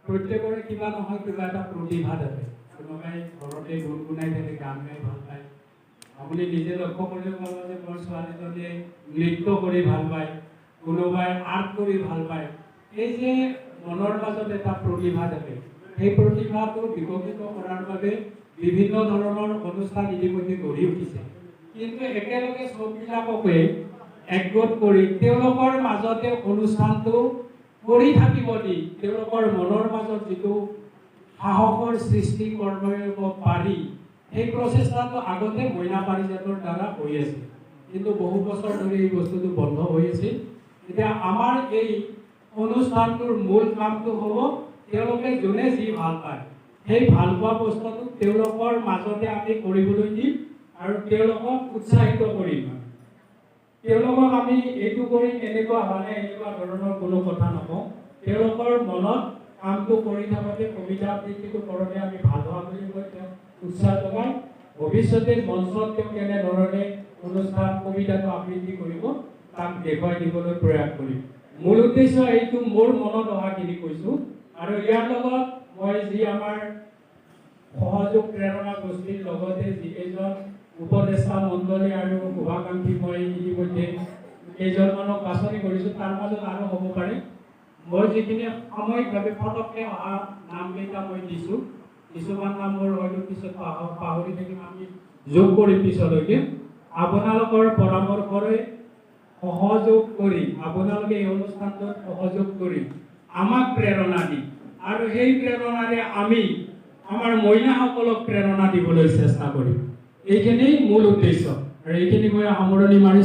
প্ৰত্যেকৰে কিবা নহয় কিবা এটা প্ৰতিভা থাকে। কোনোবাই ঘৰতে গুণগুণাই থাকে, গান গাই ভাল পায়। আপুনি নিজে লক্ষ্য কৰিব পাব যে মোৰ ছোৱালীজনীয়ে নৃত্য কৰি ভাল পায়, কোনোবাই আৰ্ট কৰি ভাল পায়। এই যে মনৰ মাজত এটা প্ৰতিভা থাকে, সেই প্ৰতিভাটো বিকশিত কৰাৰ বাবে বিভিন্ন ধৰণৰ অনুষ্ঠান ইতিমধ্যে গঢ়ি উঠিছে। কিন্তু একেলগে চববিলাককে একগোট কৰি তেওঁলোকৰ মাজতে অনুষ্ঠানটো কৰি থাকিব দি তেওঁলোকৰ মনৰ মাজত যিটো সাহসৰ সৃষ্টি কৰিব পাৰি, সেই প্ৰচেষ্টাটো আগতে মইনা পাৰিজাতৰ দ্বাৰা হৈ আছিল। কিন্তু বহু বছৰ ধৰি এই বস্তুটো বন্ধ হৈ আছিল। এতিয়া আমাৰ এই অনুষ্ঠানটোৰ মূল কামটো হ'ব তেওঁলোকে যোনে যি ভাল পায় সেই ভাল পোৱা বস্তুটো তেওঁলোকৰ মাজতে আমি কৰিবলৈ দিম আৰু তেওঁলোকক উৎসাহিত কৰিম। তেওঁলোকক আমি এইটো কৰি এনেকুৱা হ'লে এনেকুৱা ধৰণৰ কোনো কথা নকওঁ। তেওঁলোকৰ মনত কামটো কৰি থাকোঁতে কবিতা আবৃত্তিটো কৰোঁতে আমি ভাল হোৱা বুলি কৈ তেওঁক উৎসাহ যোগাই ভৱিষ্যতে মঞ্চত তেওঁ কেনেধৰণে অনুষ্ঠান কবিতাটো আবৃত্তি কৰিব তাক দেখুৱাই দিবলৈ প্ৰয়াস কৰিম। মূল উদ্দেশ্য এইটো মোৰ মনত অহাখিনি কৈছোঁ। আৰু ইয়াৰ লগত মই যি আমাৰ সহযোগ প্ৰেৰণা গোষ্ঠীৰ লগতে যিকেইজন উপদেষ্টা মণ্ডলী আৰু শুভাকাংক্ষী মই ইতিমধ্যে কেইজনমানক বাছনি কৰিছোঁ, তাৰ মাজত আৰু হ'ব পাৰে। মই যিখিনি সাময়িকভাৱে ফটককৈ অহা নামকেইটা মই দিছোঁ, কিছুমান নাম মোৰ হয়তো পিছত পাহৰি থাকিম, আমি যোগ কৰিম পিছলৈকে। আপোনালোকৰ পৰামৰ্শৰে সহযোগ কৰি আপোনালোকে এই অনুষ্ঠানটোত সহযোগ কৰি আমাক প্ৰেৰণা দি আৰু সেই প্ৰেৰণাৰে আমি আমাৰ মহিলাসকলক প্ৰেৰণা দিবলৈ চেষ্টা কৰিম। এইখিনিই মূল উদ্দেশ্য আৰু এইখিনি মই সামৰণি মাৰিছোঁ।